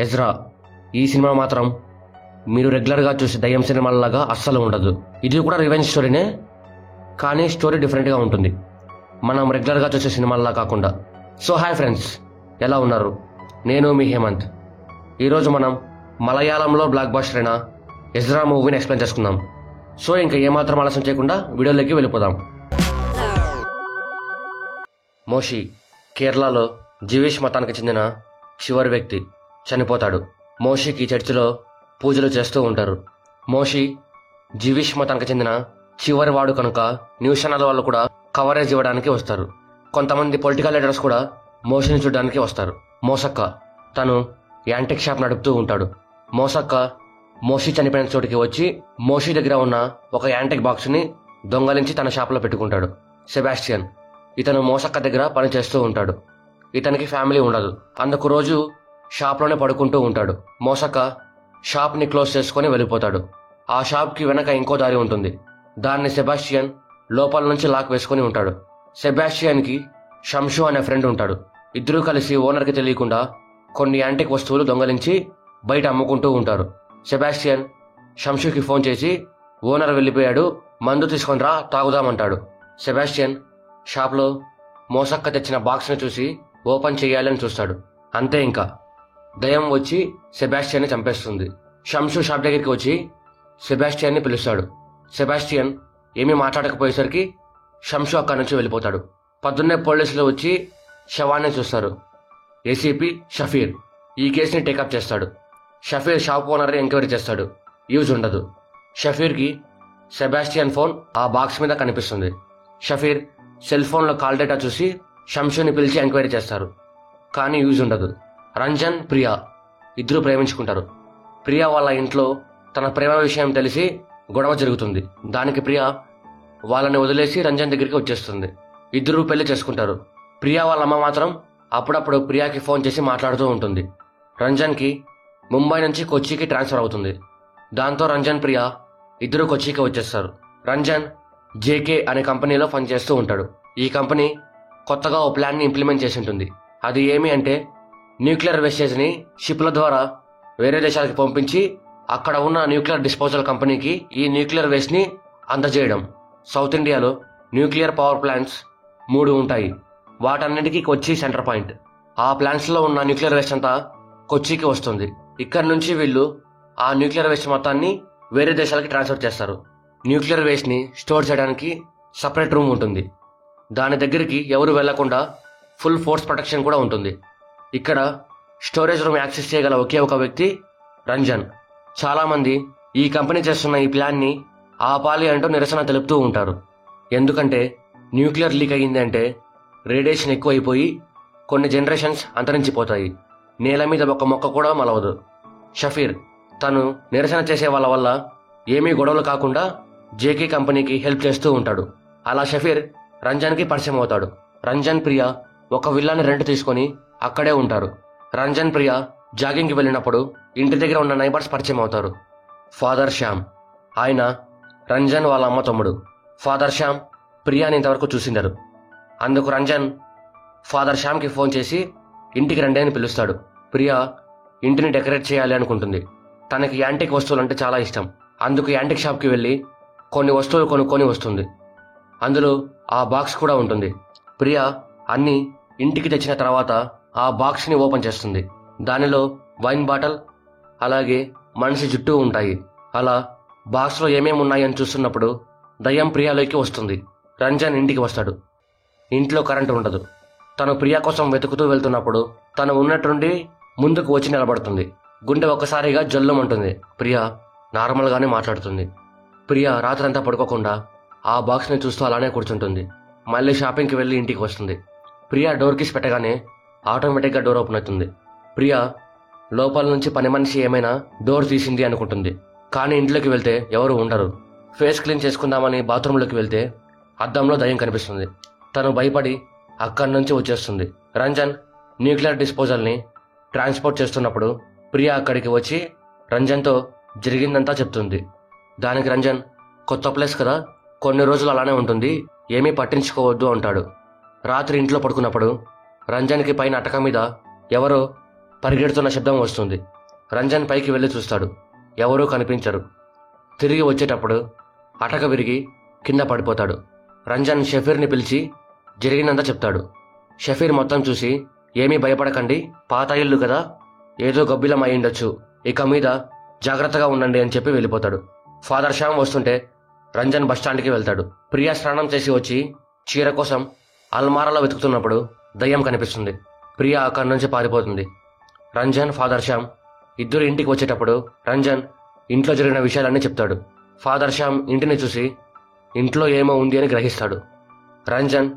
Ezra. ఈ cinema మాత్రం మీరు రెగ్యులర్గా చూసే దయ్యం సినిమాలలాగా అస్సలు ఉండదు. ఇది కూడా రివెంజ్ స్టోరీనే, కానీ స్టోరీ డిఫరెంట్గా ఉంటుంది, మనం రెగ్యులర్గా చూసే సినిమాల్లా కాకుండా. సో హాయ్ ఫ్రెండ్స్, ఎలా ఉన్నారు? నేను మీ హేమంత్. ఈరోజు మనం మలయాళంలో బ్లాక్ బస్టర్ అయిన ఎజ్రా మూవీని ఎక్స్ప్లెయిన్ చేసుకుందాం. సో ఇంకా ఏమాత్రం ఆలస్యం చేయకుండా వీడియోలోకి వెళ్ళిపోదాం. మోషి కేరళలో జీవిష్ మతానికి చెందిన చివరి వ్యక్తి చనిపోతాడు. మోషికి చర్చిలో పూజలు చేస్తూ ఉంటారు. మోషి జీవిష్ మతానికి చెందిన చివరి వాడు కనుక న్యూస్ ఛానల్ వాళ్ళు కూడా కవరేజ్ ఇవ్వడానికి వస్తారు. కొంతమంది పొలిటికల్ లీడర్స్ కూడా మోషిని చూడడానికి వస్తారు. మోసక్క తను యాంటిక్ షాప్ నడుపుతూ ఉంటాడు. మోసక్క మోషి చనిపోయిన చోటికి వచ్చి మోషి దగ్గర ఉన్న ఒక యాంటిక్ బాక్స్ని దొంగలించి తన షాప్లో పెట్టుకుంటాడు. సెబాస్టియన్ ఇతను మోసక్క దగ్గర పని చేస్తూ ఉంటాడు. ఇతనికి ఫ్యామిలీ ఉండదు, అందుకు రోజు షాప్లోనే పడుకుంటూ ఉంటాడు. మోసక్క షాప్ని క్లోజ్ చేసుకొని వెళ్ళిపోతాడు. ఆ షాప్కి వెనక ఇంకో దారి ఉంటుంది. దాన్ని సెబాస్టియన్ లోపల నుంచి లాక్ వేసుకొని ఉంటాడు. సెబాస్టియన్కి షంషు అనే ఫ్రెండ్ ఉంటాడు. ఇద్దరూ కలిసి ఓనర్కి తెలియకుండా కొన్ని యాంటిక్ వస్తువులు దొంగలించి బయట అమ్ముకుంటూ ఉంటారు. సెబాస్టియన్ షంషుకి ఫోన్ చేసి ఓనర్ వెళ్ళిపోయాడు, మందు తీసుకొని రా తాగుదామంటాడు. సెబాస్టియన్ షాప్లో మోసక్క తెచ్చిన బాక్స్ని చూసి ఓపెన్ చేయాలని చూస్తాడు. అంతే, ఇంకా దయ్యం వచ్చి సెబాస్టియన్ని చంపేస్తుంది. షంషు షాప్ దగ్గరికి వచ్చి సెబాస్టియన్ని పిలుస్తాడు. సెబాస్టియన్ ఏమీ మాట్లాడకపోయేసరికి షంషు అక్కడి నుంచి వెళ్ళిపోతాడు. పొద్దున్నే పోలీసులు వచ్చి శవాన్ని చూస్తారు. ఏసీపీ షఫీర్ ఈ కేసుని టేకప్ చేస్తాడు. షఫీర్ షాప్ ఓనర్ని ఎంక్వైరీ చేస్తాడు. యూజ్ ఉండదు. షఫీర్కి సెబాస్టియన్ ఫోన్ ఆ బాక్స్ మీద కనిపిస్తుంది. షఫీర్ సెల్ ఫోన్లో కాల్ డేటా చూసి షంషుని పిలిచి ఎంక్వైరీ చేస్తారు. కానీ యూజ్ ఉండదు. రంజన్, ప్రియా ఇద్దరు ప్రేమించుకుంటారు. ప్రియా వాళ్ళ ఇంట్లో తన ప్రేమ విషయం తెలిసి గొడవ జరుగుతుంది. దానికి ప్రియా వాళ్ళని వదిలేసి రంజన్ దగ్గరికి వచ్చేస్తుంది. ఇద్దరూ పెళ్లి చేసుకుంటారు. ప్రియా వాళ్ళ అమ్మ మాత్రం అప్పుడప్పుడు ప్రియాకి ఫోన్ చేసి మాట్లాడుతూ ఉంటుంది. రంజన్కి ముంబై నుంచి కొచ్చికి ట్రాన్స్ఫర్ అవుతుంది. దాంతో రంజన్, ప్రియా ఇద్దరు కొచ్చికి వచ్చేస్తారు. రంజన్ జేకే అనే కంపెనీలో పనిచేస్తూ ఉంటాడు. ఈ కంపెనీ కొత్తగా ఓ ప్లాన్ని ఇంప్లిమెంట్ చేసి ఉంటుంది. అది ఏమి అంటే న్యూక్లియర్ వేస్టేజ్ని షిప్ల ద్వారా వేరే దేశాలకు పంపించి అక్కడ ఉన్న న్యూక్లియర్ డిస్పోజల్ కంపెనీకి ఈ న్యూక్లియర్ వేస్ట్ని అందజేయడం. సౌత్ ఇండియాలో న్యూక్లియర్ పవర్ ప్లాంట్స్ 3 ఉంటాయి. వాటన్నిటికీ కొచ్చి సెంటర్ పాయింట్. ఆ ప్లాంట్స్లో ఉన్న న్యూక్లియర్ వేస్ట్ అంతా కొచ్చికి వస్తుంది. ఇక్కడ నుంచి వీళ్ళు ఆ న్యూక్లియర్ వేస్ట్ మొత్తాన్ని వేరే దేశాలకి ట్రాన్స్ఫర్ చేస్తారు. న్యూక్లియర్ వేస్ట్ని స్టోర్ చేయడానికి సపరేట్ రూమ్ ఉంటుంది. దాని దగ్గరికి ఎవరు వెళ్లకుండా ఫుల్ ఫోర్స్ ప్రొటెక్షన్ కూడా ఉంటుంది. ఇక్కడ స్టోరేజ్ రూమ్ యాక్సెస్ చేయగల ఒకే ఒక వ్యక్తి రంజన్. చాలామంది ఈ కంపెనీ చేస్తున్న ఈ ప్లాన్ని ఆపాలి అంటూ నిరసన తెలుపుతూ ఉంటారు. ఎందుకంటే న్యూక్లియర్ లీక్ అయ్యింది అంటే రేడియేషన్ ఎక్కువైపోయి కొన్ని జనరేషన్స్ అంతరించిపోతాయి. నేల మీద ఒక మొక్క కూడా మలవదు. షఫీర్ తను నిరసన చేసే వాళ్ళ వల్ల ఏమీ గొడవలు కాకుండా జేకే కంపెనీకి హెల్ప్ చేస్తూ ఉంటాడు. అలా షఫీర్ రంజన్కి పరిచయం అవుతాడు. రంజన్, ప్రియా ఒక విల్లాని రెంట్ తీసుకొని అక్కడే ఉంటారు. రంజన్, ప్రియా జాగింగ్కి వెళ్ళినప్పుడు ఇంటి దగ్గర ఉన్న నైబర్స్ పరిచయం అవుతారు. ఫాదర్ శ్యామ్, ఆయన రంజన్ వాళ్ళ అమ్మ తమ్ముడు. ఫాదర్ శ్యామ్ ప్రియాని ఇంతవరకు చూసిండరు. అందుకు రంజన్ ఫాదర్ శ్యామ్కి ఫోన్ చేసి ఇంటికి రండి అని పిలుస్తాడు. ప్రియా ఇంటిని డెకరేట్ చేయాలి అనుకుంటుంది. తనకి యాంటిక్ వస్తువులు అంటే చాలా ఇష్టం. అందుకు యాంటిక్ షాప్కి వెళ్ళి కొన్ని వస్తువులు కొనుక్కొని వస్తుంది. అందులో ఆ బాక్స్ కూడా ఉంటుంది. ప్రియా అన్నీ ఇంటికి తెచ్చిన తర్వాత ఆ బాక్స్ని ఓపెన్ చేస్తుంది. దానిలో వైన్ బాటిల్ అలాగే మనిషి జుట్టు ఉంటాయి. అలా బాక్స్లో ఏమేమి ఉన్నాయని చూస్తున్నప్పుడు దయ్యం ప్రియాలోకి వస్తుంది. రంజన్ ఇంటికి వస్తాడు. ఇంట్లో కరెంటు ఉండదు. తను ప్రియా కోసం వెతుకుతూ వెళ్తున్నప్పుడు తను ఉన్నట్టుండి ముందుకు వచ్చి నిలబడుతుంది. గుండె ఒక్కసారిగా జల్లుమంటుంది. ప్రియా నార్మల్గానే మాట్లాడుతుంది. ప్రియా రాత్రంతా పడుకోకుండా ఆ బాక్స్ని చూస్తూ అలానే కూర్చుంటుంది. మళ్ళీ షాపింగ్కి వెళ్ళి ఇంటికి వస్తుంది. ప్రియా డోర్ కీస్ పెట్టగానే ఆటోమేటిక్గా డోర్ ఓపెన్ అవుతుంది. ప్రియా లోపల నుంచి పని మనిషి ఏమైనా డోర్ తీసింది అనుకుంటుంది. కానీ ఇంట్లోకి వెళ్తే ఎవరు ఉండరు. ఫేస్ క్లీన్ చేసుకుందామని బాత్రూంలోకి వెళ్తే అద్దంలో దయ్యం కనిపిస్తుంది. తను భయపడి అక్కడి నుంచి వచ్చేస్తుంది. రంజన్ న్యూక్లియర్ డిస్పోజల్ని ట్రాన్స్పోర్ట్ చేస్తున్నప్పుడు ప్రియా అక్కడికి వచ్చి రంజన్తో జరిగిందంతా చెప్తుంది. దానికి రంజన్ కొత్త ప్లేస్ కదా, కొన్ని రోజులు అలానే ఉంటుంది, ఏమీ పట్టించుకోవద్దు అంటాడు. రాత్రి ఇంట్లో పడుకున్నప్పుడు రంజన్కి పైన అటక మీద ఎవరో పరిగెడుతున్న శబ్దం వస్తుంది. రంజన్ పైకి వెళ్ళి చూస్తాడు. ఎవరూ కనిపించరు. తిరిగి వచ్చేటప్పుడు అటక విరిగి కింద పడిపోతాడు. రంజన్ షఫీర్ని పిలిచి జరిగినంత చెప్తాడు. షఫీర్ మొత్తం చూసి, ఏమీ భయపడకండి, పాత ఇల్లు కదా, ఏదో గబ్బిలం అయ్యుండొచ్చు, ఇక మీద జాగ్రత్తగా ఉండండి అని చెప్పి వెళ్ళిపోతాడు. ఫాదర్ శ్యామ్ వస్తుంటే రంజన్ బస్టాండ్కి వెళ్తాడు. ప్రియా స్నానం చేసి వచ్చి చీర కోసం అల్మారాలో వెతుకుతున్నప్పుడు దయ్యం కనిపిస్తుంది. ప్రియా అక్కడి నుంచి పారిపోతుంది. రంజన్, ఫాదర్ శ్యామ్ ఇద్దరు ఇంటికి వచ్చేటప్పుడు రంజన్ ఇంట్లో జరిగిన విషయాలన్నీ చెప్తాడు. ఫాదర్ శ్యామ్ ఇంటిని చూసి ఇంట్లో ఏమో ఉంది అని గ్రహిస్తాడు. రంజన్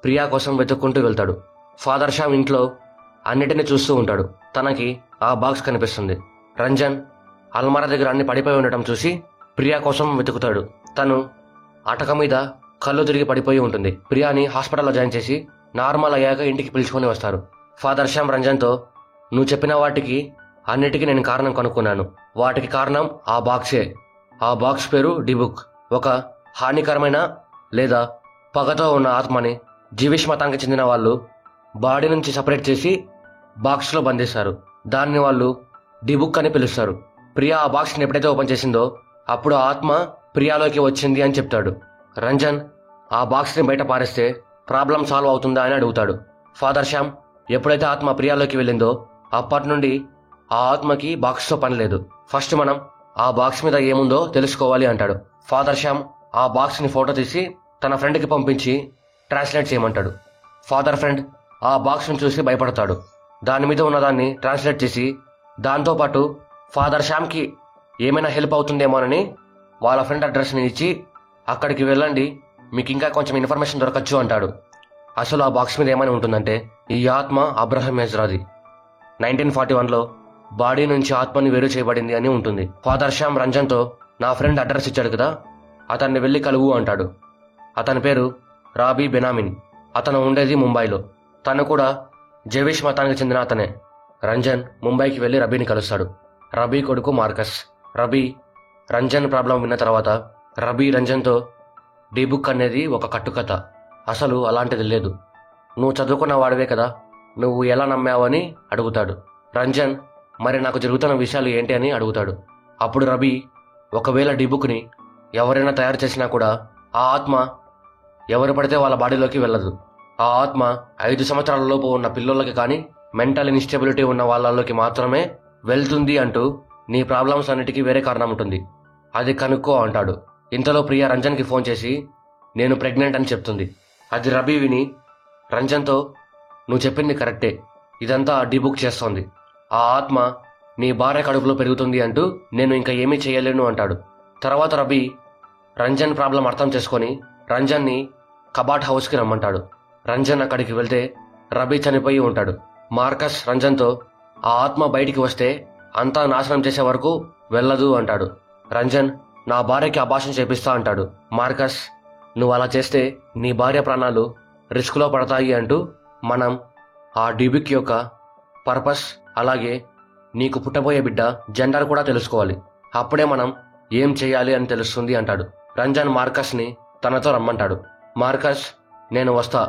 ప్రియా కోసం వెతుక్కుంటూ వెళ్తాడు. ఫాదర్ శ్యామ్ ఇంట్లో అన్నిటినీ చూస్తూ ఉంటాడు. తనకి ఆ బాక్స్ కనిపిస్తుంది. రంజన్ అల్మారా దగ్గర అన్ని పడిపోయి ఉండటం చూసి ప్రియా కోసం వెతుకుతాడు. తను అటక మీద కళ్ళు తిరిగి పడిపోయి ఉంటుంది. ప్రియాని హాస్పిటల్లో జాయిన్ చేసి నార్మల్ అయ్యాక ఇంటికి పిలుచుకొని వస్తారు. ఫాదర్ శ్యామ్ రంజన్తో, నువ్వు చెప్పిన వాటికి అన్నిటికీ నేను కారణం కనుక్కున్నాను. వాటికి కారణం ఆ బాక్సే. ఆ బాక్స్ పేరు డిబుక్. ఒక హానికరమైన లేదా పగతో ఉన్న ఆత్మని జీవిష్ మతానికి చెందిన వాళ్ళు బాడీ నుంచి సపరేట్ చేసి బాక్స్లో బంధిస్తారు. దాన్ని వాళ్ళు డిబుక్ అని పిలుస్తారు. ప్రియా ఆ బాక్స్ని ఎప్పుడైతే ఓపెన్ చేసిందో అప్పుడు ఆ ఆత్మ ప్రియాలోకి వచ్చింది అని చెప్తాడు. రంజన్ ఆ బాక్స్ని బయట పారేస్తే ప్రాబ్లం సాల్వ్ అవుతుందా అని అడుగుతాడు. ఫాదర్ శ్యామ్ ఎప్పుడైతే ఆత్మ ప్రియాలోకి వెళ్ళిందో అప్పటి నుండి ఆ ఆత్మకి బాక్స్తో పని లేదు. ఫస్ట్ మనం ఆ బాక్స్ మీద ఏముందో తెలుసుకోవాలి అంటాడు. ఫాదర్ శ్యామ్ ఆ బాక్స్ని ఫోటో తీసి తన ఫ్రెండ్కి పంపించి ట్రాన్స్లేట్ చేయమంటాడు. ఫాదర్ ఫ్రెండ్ ఆ బాక్స్ని చూసి భయపడతాడు. దాని మీద ఉన్నదాన్ని ట్రాన్స్లేట్ చేసి దాంతోపాటు ఫాదర్ శ్యామ్కి ఏమైనా హెల్ప్ అవుతుందేమోనని వాళ్ళ ఫ్రెండ్ అడ్రస్ని ఇచ్చి అక్కడికి వెళ్ళండి, మీకు ఇంకా కొంచెం ఇన్ఫర్మేషన్ దొరకచ్చు అంటాడు. అసలు ఆ బాక్స్ మీద ఏమైనా ఉంటుందంటే ఈ ఆత్మ అబ్రహం ఎజ్రాది 1941లో బాడీ నుంచి ఆత్మని వేరు చేయబడింది అని ఉంటుంది. ఫాదర్ శ్యామ్ రంజన్తో, నా ఫ్రెండ్ అడ్రస్ ఇచ్చాడు కదా, అతన్ని వెళ్ళి కలువు అంటాడు. అతని పేరు రాబీ బెనామిన్. అతను ఉండేది ముంబైలో. తను కూడా జవిష్ మతానికి చెందిన అతనే. రంజన్ ముంబైకి వెళ్ళి రబీని కలుస్తాడు. రబీ కొడుకు మార్కస్. రబీ రంజన్ ప్రాబ్లం విన్న తర్వాత రబీ రంజన్తో, డిబుక్ అనేది ఒక కట్టుకథ, అసలు అలాంటిది లేదు, నువ్వు చదువుకున్న వాడివే కదా, నువ్వు ఎలా నమ్మావని అడుగుతాడు. రంజన్ మరి నాకు జరుగుతున్న విషయాలు ఏంటి అని అడుగుతాడు. అప్పుడు రబీ, ఒకవేళ డిబుక్ని ఎవరైనా తయారు చేసినా కూడా ఆ ఆత్మ ఎవరు పడితే వాళ్ళ బాడీలోకి వెళ్ళదు. ఆ ఆత్మ 5 సంవత్సరాల లోపు ఉన్న పిల్లలకి కానీ మెంటల్ ఇన్స్టెబిలిటీ ఉన్న వాళ్ళలోకి మాత్రమే వెళ్తుంది అంటూ నీ ప్రాబ్లమ్స్ అన్నిటికీ వేరే కారణం ఉంటుంది, అది కనుక్కో అంటాడు. ఇంతలో ప్రియా రంజన్కి ఫోన్ చేసి నేను ప్రెగ్నెంట్ అని చెప్తుంది. అది రబీ విని రంజన్తో, నువ్వు చెప్పింది కరెక్టే, ఇదంతా డిబుక్ చేస్తోంది, ఆ ఆత్మ నీ భార్య కడుపులో పెరుగుతుంది అంటూ నేను ఇంకా ఏమీ చేయలేను అంటాడు. తర్వాత రబీ రంజన్ ప్రాబ్లం అర్థం చేసుకొని రంజన్ని కబాట్ హౌస్కి రమ్మంటాడు. రంజన్ అక్కడికి వెళ్తే రబీ చనిపోయి ఉంటాడు. మార్కస్ రంజన్తో, ఆ ఆత్మ బయటికి వస్తే అంతా నాశనం చేసే వరకు వెళ్ళదు అంటాడు. రంజన్, నా భార్యకి అబార్షన్ చేపిస్తా అంటాడు. మార్కస్, నువ్వు అలా చేస్తే నీ భార్య ప్రాణాలు రిస్క్లో పడతాయి అంటూ మనం ఆ డిబుక్ యొక్క పర్పస్ అలాగే నీకు పుట్టబోయే బిడ్డ జెండర్ కూడా తెలుసుకోవాలి, అప్పుడే మనం ఏం చేయాలి అని తెలుస్తుంది అంటాడు. రంజన్ మార్కస్ని తనతో రమ్మంటాడు. మార్కస్, నేను వస్తా,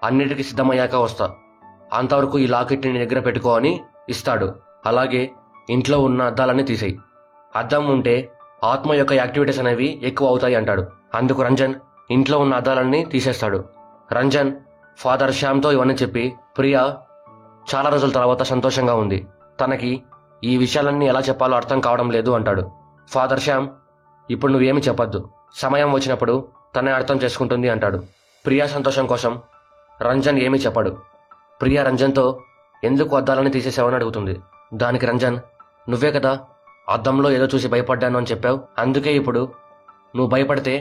అన్నిటికీ సిద్ధమయ్యాక వస్తా, అంతవరకు ఈ లాకెట్ని నీ దగ్గర పెట్టుకో అని ఇస్తాడు. అలాగే ఇంట్లో ఉన్న అద్దాలన్నీ తీసేయి, అద్దం ఉంటే ఆత్మ యొక్క యాక్టివిటీస్ అనేవి ఎక్కువ అవుతాయి అంటాడు. అందుకు రంజన్ ఇంట్లో ఉన్న అద్దాలన్నీ తీసేస్తాడు. రంజన్ ఫాదర్ శ్యామ్తో ఇవన్నీ చెప్పి ప్రియా చాలా రోజుల తర్వాత సంతోషంగా ఉంది, తనకి ఈ విషయాలన్నీ ఎలా చెప్పాలో అర్థం కావడం లేదు అంటాడు. ఫాదర్ శ్యామ్, ఇప్పుడు నువ్వేమి చెప్పొద్దు, సమయం వచ్చినప్పుడు తనే అర్థం చేసుకుంటుంది అంటాడు. ప్రియా సంతోషం కోసం రంజన్ ఏమీ చెప్పాడు. ప్రియా రంజన్తో ఎందుకు అద్దాలని తీసేసావని అడుగుతుంది. దానికి రంజన్, నువ్వే కదా అద్దంలో ఏదో చూసి భయపడ్డాను అని చెప్పావు, అందుకే ఇప్పుడు నువ్వు భయపడితే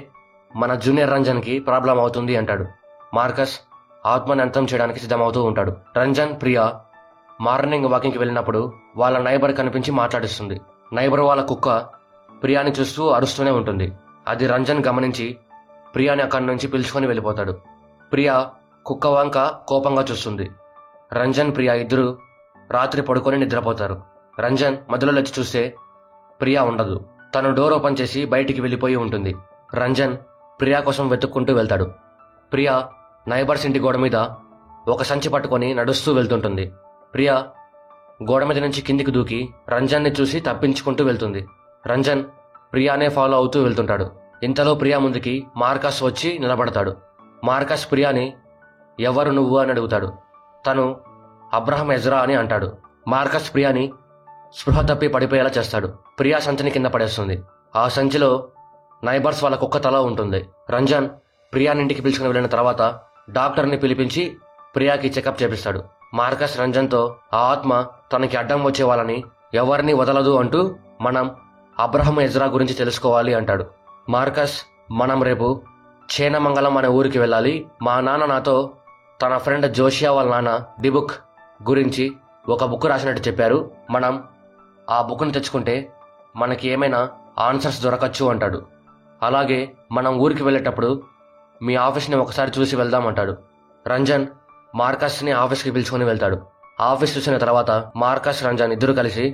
మన జూనియర్ రంజన్కి ప్రాబ్లం అవుతుంది అంటాడు. మార్కస్ ఆత్మని అంతం చేయడానికి సిద్ధమవుతూ ఉంటాడు. రంజన్ ప్రియా మార్నింగ్ వాకింగ్కి వెళ్ళినప్పుడు వాళ్ళ నైబర్ కనిపించి మాట్లాడిస్తుంది. నైబర్ వాళ్ళ కుక్క ప్రియాని చూస్తూ అరుస్తూనే ఉంటుంది. అది రంజన్ గమనించి ప్రియాని అక్కడి నుంచి పిలుచుకొని వెళ్ళిపోతాడు. ప్రియా కుక్క వంక కోపంగా చూస్తుంది. రంజన్ ప్రియా ఇద్దరు రాత్రి పడుకొని నిద్రపోతారు. రంజన్ మధ్యలో లేచి చూస్తే ప్రియా ఉండదు. తను డోర్ ఓపెన్ చేసి బయటికి వెళ్ళిపోయి ఉంటుంది. రంజన్ ప్రియా కోసం వెతుక్కుంటూ వెళ్తాడు. ప్రియా నైబర్స్ ఇంటి గోడ మీద ఒక సంచి పట్టుకొని నడుస్తూ వెళ్తుంటుంది. ప్రియా గోడ మీద నుంచి కిందికి దూకి రంజన్ని చూసి తప్పించుకుంటూ వెళ్తుంది. రంజన్ ప్రియానే ఫాలో అవుతూ వెళ్తుంటాడు. ఇంతలో ప్రియా ముందుకి మార్కస్ వచ్చి నిలబడతాడు. మార్కస్ ప్రియాని ఎవరు నువ్వు అని అడుగుతాడు. తను అబ్రహం ఎజ్రా అని అంటాడు. మార్కస్ ప్రియాని స్పృహ తప్పి పడిపోయేలా చేస్తాడు. ప్రియా సంచిని కింద పడేస్తుంది. ఆ సంచిలో నైబర్స్ వాళ్ళ కుక్క తల ఉంటుంది. రంజన్ ప్రియాని ఇంటికి పిలుచుకుని వెళ్ళిన తర్వాత డాక్టర్ని పిలిపించి ప్రియాకి చెకప్ చేపిస్తాడు. మార్కస్ రంజన్తో ఆ ఆత్మ తనకి అడ్డం వచ్చే వాళ్ళని ఎవరిని వదలదు అంటూ మనం అబ్రహం ఎజ్రా గురించి తెలుసుకోవాలి అంటాడు. మార్కస్ మనం రేపు చేనమంగళం అనే ఊరికి వెళ్ళాలి. మా నాన్న నాతో తన ఫ్రెండ్ జోషియా వాళ్ళ నాన్న డిబుక్ గురించి ఒక బుక్ రాసినట్టు చెప్పారు. మనం ఆ బుక్ని తెచ్చుకుంటే మనకి ఏమైనా ఆన్సర్స్ దొరకచ్చు అంటాడు. అలాగే మనం ఊరికి వెళ్ళేటప్పుడు మీ ఆఫీస్ని ఒకసారి చూసి వెళ్దామంటాడు. రంజన్ మార్కస్ని ఆఫీస్కి పిలుచుకొని వెళ్తాడు. ఆఫీస్ చూసిన తర్వాత మార్కస్ రంజన్ ఇద్దరు కలిసి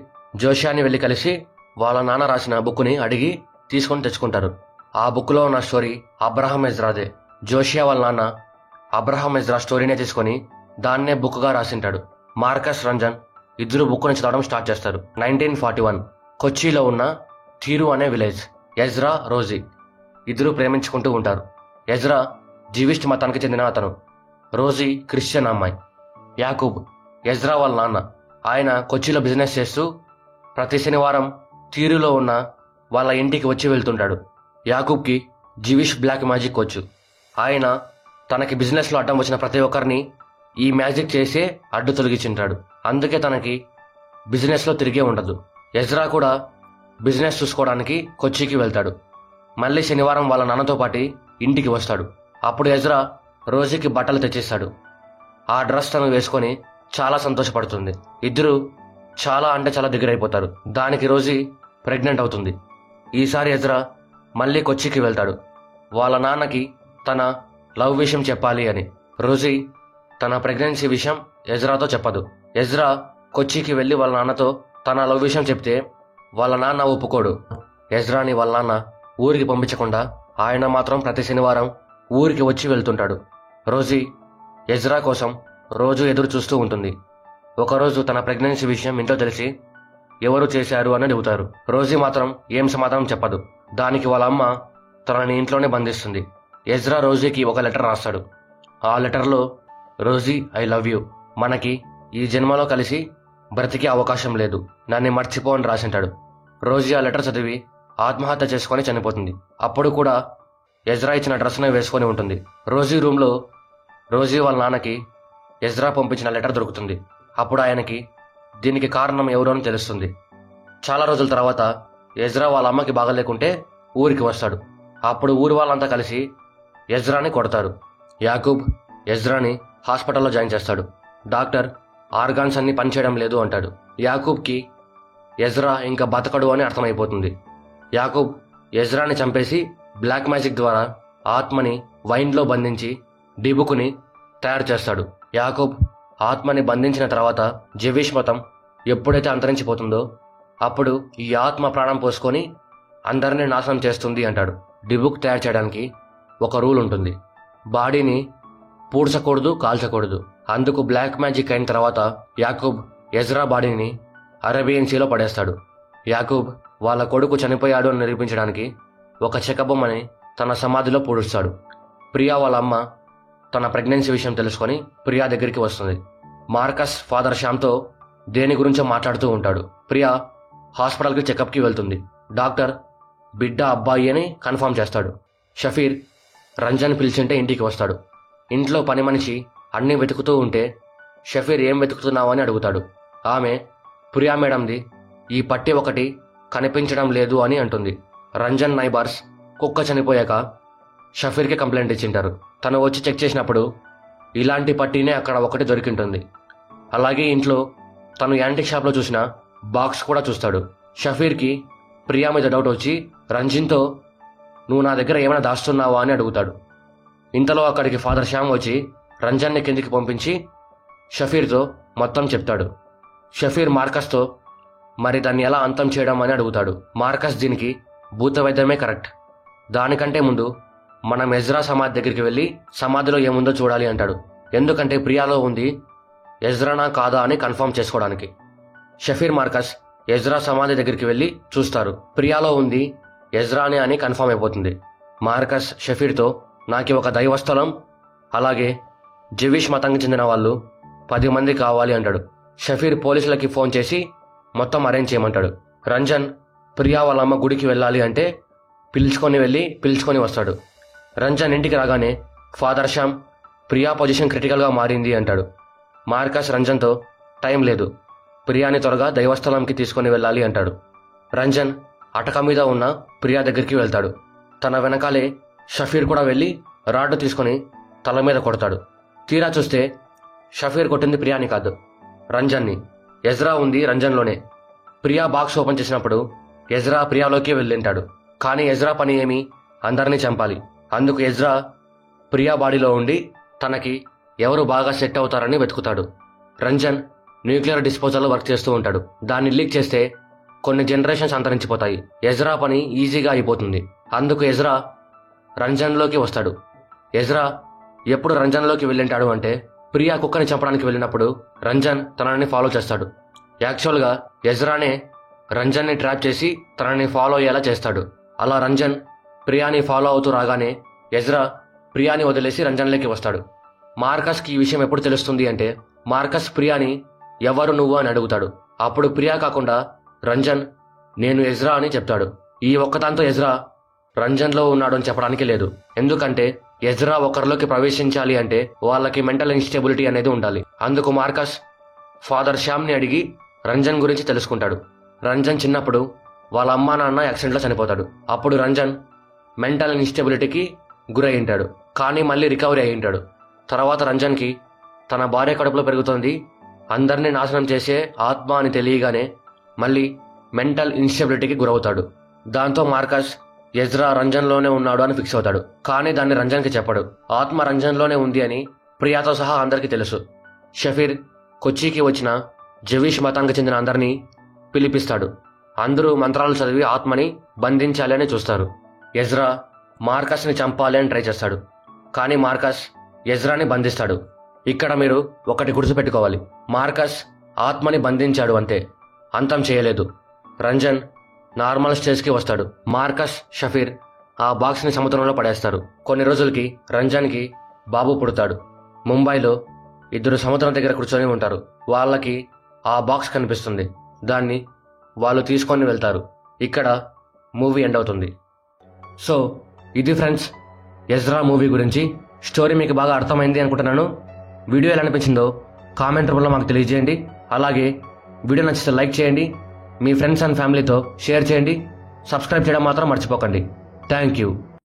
జోషియాని వెళ్ళి కలిసి వాళ్ళ నాన్న రాసిన బుక్ని అడిగి తీసుకొని తెచ్చుకుంటారు. ఆ బుక్లో ఉన్న స్టోరీ అబ్రహం ఎజ్రాదే. జోషియా వాళ్ళ నాన్న అబ్రహం ఎజ్రా స్టోరీనే తీసుకొని దాన్నే బుక్గా రాసింటాడు. మార్కస్ రంజన్ ఇద్దరు బుక్ని చదవడం స్టార్ట్ చేస్తారు. 1941 కొచ్చిలో ఉన్న థీరు అనే విలేజ్. ఎజ్రా రోజీ ఇద్దరు ప్రేమించుకుంటూ ఉంటారు. ఎజ్రా జీవిస్ట్ మతానికి చెందిన అతను. రోజీ క్రిస్టియన్ అమ్మాయి. యాకూబ్ ఎజ్రా వాళ్ళ నాన్న. ఆయన కొచ్చిలో బిజినెస్ చేస్తూ ప్రతి శనివారం థీరులో ఉన్న వాళ్ళ ఇంటికి వచ్చి వెళ్తుంటాడు. యాకూబ్కి జీవిష్ బ్లాక్ మ్యాజిక్ వచ్చు. ఆయన తనకి బిజినెస్లో అడ్డం వచ్చిన ప్రతి ఒక్కరిని ఈ మ్యాజిక్ చేసే అడ్డు తొలగించుంటాడు. అందుకే తనకి బిజినెస్లో తిరిగే ఉండదు. ఎజ్రా కూడా బిజినెస్ చూసుకోవడానికి కొచ్చికి వెళ్తాడు. మళ్ళీ శనివారం వాళ్ళ నాన్నతో పాటు ఇంటికి వస్తాడు. అప్పుడు ఎజ్రా రోజీకి బట్టలు తెచ్చిస్తాడు. ఆ డ్రెస్ తను వేసుకొని చాలా సంతోషపడుతుంది. ఇద్దరు చాలా అంటే చాలా దగ్గరైపోతారు. దానికి రోజీ ప్రెగ్నెంట్ అవుతుంది. ఈసారి ఎజ్రా మళ్ళీ కొచ్చికి వెళ్తాడు. వాళ్ళ నాన్నకి తన లవ్ విషయం చెప్పాలి అని. రోజీ తన ప్రెగ్నెన్సీ విషయం ఎజ్రాతో చెప్పదు. ఎజ్రా కొచ్చికి వెళ్ళి వాళ్ళ నాన్నతో తన లవ్ విషయం చెప్తే వాళ్ళ నాన్న ఒప్పుకోడు. ఎజ్రాని వాళ్ళ నాన్న ఊరికి పంపించకుండా ఆయన మాత్రం ప్రతి శనివారం ఊరికి వచ్చి వెళ్తుంటాడు. రోజీ ఎజ్రా కోసం రోజు ఎదురు చూస్తూ ఉంటుంది. ఒకరోజు తన ప్రెగ్నెన్సీ విషయం ఇంట్లో తెలిసి ఎవరు చేశారు అని అడుగుతారు. రోజీ మాత్రం ఏం సమాధానం చెప్పదు. దానికి వాళ్ళ అమ్మ తనని ఇంట్లోనే బంధిస్తుంది. ఎజ్రా రోజీకి ఒక లెటర్ రాస్తాడు. ఆ లెటర్లో రోజీ ఐ లవ్ యూ, మనకి ఈ జన్మలో కలిసి బ్రతికే అవకాశం లేదు, నన్ను మర్చిపో అని రాసింటాడు. రోజీ ఆ లెటర్ చదివి ఆత్మహత్య చేసుకొని చనిపోతుంది. అప్పుడు కూడా ఎజ్రా ఇచ్చిన డ్రెస్నే వేసుకొని ఉంటుంది. రోజీ రూమ్లో రోజీ వాళ్ళ నాన్నకి ఎజ్రా పంపించిన లెటర్ దొరుకుతుంది. అప్పుడు ఆయనకి దీనికి కారణం ఎవరు అని తెలుస్తుంది. చాలా రోజుల తర్వాత ఎజ్రా వాళ్ళ అమ్మకి బాగలేకుంటే ఊరికి వస్తాడు. అప్పుడు ఊరి వాళ్ళంతా కలిసి ఎజ్రాని కొడతారు. యాకూబ్ ఎజ్రాని హాస్పిటల్లో జాయిన్ చేస్తాడు. డాక్టర్ ఆర్గాన్స్ అన్ని పనిచేయడం లేదు అంటాడు. యాకూబ్కి ఎజ్రా ఇంకా బతకడు అని అర్థమైపోతుంది. యాకూబ్ ఎజ్రాని చంపేసి బ్లాక్ మ్యాజిక్ ద్వారా ఆత్మని వైన్లో బంధించి డిబుకుని తయారు చేస్తాడు. యాకూబ్ ఆత్మని బంధించిన తర్వాత జెవిష్ మతం ఎప్పుడైతే అంతరించిపోతుందో అప్పుడు ఈ ఆత్మ ప్రాణం పోసుకొని అందరినీ నాశనం చేస్తుంది అంటాడు. డిబుక్ తయారు చేయడానికి ఒక రూల్ ఉంటుంది. బాడీని పూడ్చకూడదు, కాల్చకూడదు. అందుకు బ్లాక్ మ్యాజిక్ అయిన తర్వాత యాకూబ్ ఎజ్రా బాడీని అరేబియన్ సీలో పడేస్తాడు. యాకూబ్ వాళ్ళ కొడుకు చనిపోయాడు అని నిరూపించడానికి ఒక చెక్కబొమ్మని తన సమాధిలో పూడుస్తాడు. ప్రియా వాళ్ళ అమ్మ తన ప్రెగ్నెన్సీ విషయం తెలుసుకొని ప్రియా దగ్గరికి వస్తుంది. మార్కస్ ఫాదర్ శ్యామ్తో దేని గురించో మాట్లాడుతూ ఉంటాడు. ప్రియా హాస్పిటల్కి చెకప్కి వెళ్తుంది. డాక్టర్ బిడ్డ అబ్బాయి అని కన్ఫర్మ్ చేస్తాడు. షఫీర్ రంజన్ పిలిచింటే ఇంటికి వస్తాడు. ఇంట్లో పని మనిషి అన్నీ వెతుకుతూ ఉంటే షఫీర్ ఏం వెతుకుతున్నావు అని అడుగుతాడు. ఆమె ప్రియా మేడంది ఈ పట్టి ఒకటి కనిపించడం లేదు అని అంటుంది. రంజన్ నైబర్స్ కుక్క చనిపోయాక షఫీర్కి కంప్లైంట్ ఇచ్చింటారు. తను వచ్చి చెక్ చేసినప్పుడు ఇలాంటి పట్టీనే అక్కడ ఒకటి దొరికింటుంది. అలాగే ఇంట్లో తను యాంటిక్ షాప్లో చూసిన బాక్స్ కూడా చూస్తాడు. షఫీర్కి ప్రియా మీద డౌట్ వచ్చి రంజిన్తో నువ్వు నా దగ్గర ఏమైనా దాస్తున్నావా అని అడుగుతాడు. ఇంతలో అక్కడికి ఫాదర్ శ్యామ్ వచ్చి రంజన్ని కిందికి పంపించి షఫీర్తో మొత్తం చెప్తాడు. షఫీర్ మార్కస్తో మరి దాన్ని ఎలా అంతం చేయడం అని అడుగుతాడు. మార్కస్ దీనికి భూత వైద్యమే కరెక్ట్, దానికంటే ముందు మనం ఎజ్రా సమాధి దగ్గరికి వెళ్ళి సమాధిలో ఏముందో చూడాలి అంటాడు. ఎందుకంటే ప్రియాలో ఉంది ఎజ్రానా కాదా అని కన్ఫర్మ్ చేసుకోవడానికి. షఫీర్ మార్కస్ ఎజ్రా సమాధి దగ్గరికి వెళ్లి చూస్తారు. ప్రియాలో ఉంది ఎజ్రానే అని కన్ఫర్మ్ అయిపోతుంది. మార్కస్ షఫీర్తో నాకు ఒక దైవస్థలం అలాగే జెవిష్ మతానికి చెందిన వాళ్ళు 10 మంది కావాలి అంటాడు. షఫీర్ పోలీసులకి ఫోన్ చేసి మొత్తం అరేంజ్ చేయమంటాడు. రంజన్ ప్రియా వాళ్ళ అమ్మ గుడికి వెళ్ళాలి అంటే పిలుచుకొని వస్తాడు. రంజన్ ఇంటికి రాగానే ఫాదర్ శ్యామ్ ప్రియా పొజిషన్ క్రిటికల్గా మారింది అంటాడు. మార్కస్ రంజన్తో టైం లేదు, ప్రియాని త్వరగా దైవస్థలంకి తీసుకొని వెళ్ళాలి అంటాడు. రంజన్ అటక మీద ఉన్న ప్రియా దగ్గరికి వెళ్తాడు. తన వెనకాలే షఫీర్ కూడా వెళ్ళి రాడ్డు తీసుకొని తల మీద కొడతాడు. తీరా చూస్తే షఫీర్ కొట్టింది ప్రియాని కాదు, రంజన్ని. ఎజ్రా ఉంది రంజన్లోనే. ప్రియా బాక్స్ ఓపెన్ చేసినప్పుడు ఎజ్రా ప్రియాలోకి వెళ్ళింటాడు. కానీ ఎజ్రా పని ఏమి, అందరినీ చంపాలి. అందుకు ఎజ్రా ప్రియా బాడీలో ఉండి తనకి ఎవరు బాగా సెట్ అవుతారని వెతుకుతాడు. రంజన్ న్యూక్లియర్ డిస్పోజల్లో వర్క్ చేస్తూ ఉంటాడు. దాన్ని లీక్ చేస్తే కొన్ని జనరేషన్స్ అంతరించిపోతాయి. ఎజ్రా పని ఈజీగా అయిపోతుంది. అందుకు ఎజ్రా రంజన్లోకి వస్తాడు. ఎజ్రా ఎప్పుడు రంజన్లోకి వెళ్ళింటాడు అంటే ప్రియా కుక్కని చంపడానికి వెళ్ళినప్పుడు రంజన్ తనని ఫాలో చేస్తాడు. యాక్చువల్గా ఎజ్రానే రంజన్ని ట్రాప్ చేసి తనని ఫాలో అయ్యేలా చేస్తాడు. అలా రంజన్ ప్రియాని ఫాలో అవుతూ రాగానే ఎజ్రా ప్రియాని వదిలేసి రంజన్లోకి వస్తాడు. మార్కస్కి ఈ విషయం ఎప్పుడు తెలుస్తుంది అంటే మార్కస్ ప్రియాని ఎవరు నువ్వు అని అడుగుతాడు. అప్పుడు ప్రియా కాకుండా రంజన్ నేను ఎజ్రా అని చెప్తాడు. ఈ ఒక్కదాంతో ఎజ్రా రంజన్లో ఉన్నాడు అని చెప్పడానికి లేదు. ఎందుకంటే ఎజ్రా ఒకరిలోకి ప్రవేశించాలి అంటే వాళ్ళకి మెంటల్ ఇన్స్టెబిలిటీ అనేది ఉండాలి. అందుకు మార్కస్ ఫాదర్ శ్యామ్ని అడిగి రంజన్ గురించి తెలుసుకుంటాడు. రంజన్ చిన్నప్పుడు వాళ్ళ అమ్మా నాన్న యాక్సిడెంట్లో చనిపోతాడు. అప్పుడు రంజన్ మెంటల్ ఇన్స్టెబిలిటీకి గురై ఉంటాడు. కానీ మళ్ళీ రికవరీ అయి ఉంటాడు. తర్వాత రంజన్కి తన భార్య కడుపులో పెరుగుతుంది, అందరినీ నాశనం చేసే ఆత్మ అని తెలియగానే మళ్ళీ మెంటల్ ఇన్స్టెబిలిటీకి గురవుతాడు. దాంతో మార్కస్ ఎజ్రా రంజన్లోనే ఉన్నాడు అని ఫిక్స్ అవుతాడు. కానీ దాన్ని రంజన్కి చెప్పడు. ఆత్మ రంజన్లోనే ఉంది అని ప్రియాతో సహా అందరికీ తెలుసు. షఫీర్ కొచ్చికి వచ్చిన జెవిష్ మతానికి చెందిన అందరినీ పిలిపిస్తాడు. అందరూ మంత్రాలు చదివి ఆత్మని బంధించాలి అని చూస్తారు. ఎజ్రా మార్కస్ని చంపాలి అని ట్రై చేస్తాడు. కానీ మార్కస్ ఎజ్రాని బంధిస్తాడు. ఇక్కడ మీరు ఒకటి గుర్తుపెట్టుకోవాలి, మార్కస్ ఆత్మని బంధించాడు అంతే, అంతం చేయలేదు. రంజన్ నార్మల్ స్టేజ్కి వస్తాడు. మార్కస్ షఫీర్ ఆ బాక్స్ని సముద్రంలో పడేస్తారు. కొన్ని రోజులకి రంజన్కి బాబు పుడతాడు. ముంబైలో ఇద్దరు సముద్రం దగ్గర కూర్చొని ఉంటారు. వాళ్ళకి ఆ బాక్స్ కనిపిస్తుంది. దాన్ని వాళ్ళు తీసుకొని వెళ్తారు. ఇక్కడ మూవీ ఎండ్ అవుతుంది. సో ఇది ఫ్రెండ్స్ ఎజ్రా మూవీ గురించి స్టోరీ మీకు బాగా అర్థమైంది అనుకుంటున్నాను. వీడియో ఎలా అనిపించిందో కామెంట్ రూపంలో మాకు తెలియజేయండి. అలాగే వీడియో నచ్చితే లైక్ చేయండి, మీ ఫ్రెండ్స్ అండ్ ఫ్యామిలీతో షేర్ చేయండి, సబ్స్క్రైబ్ చేయడం మాత్రం మర్చిపోకండి. Thank you.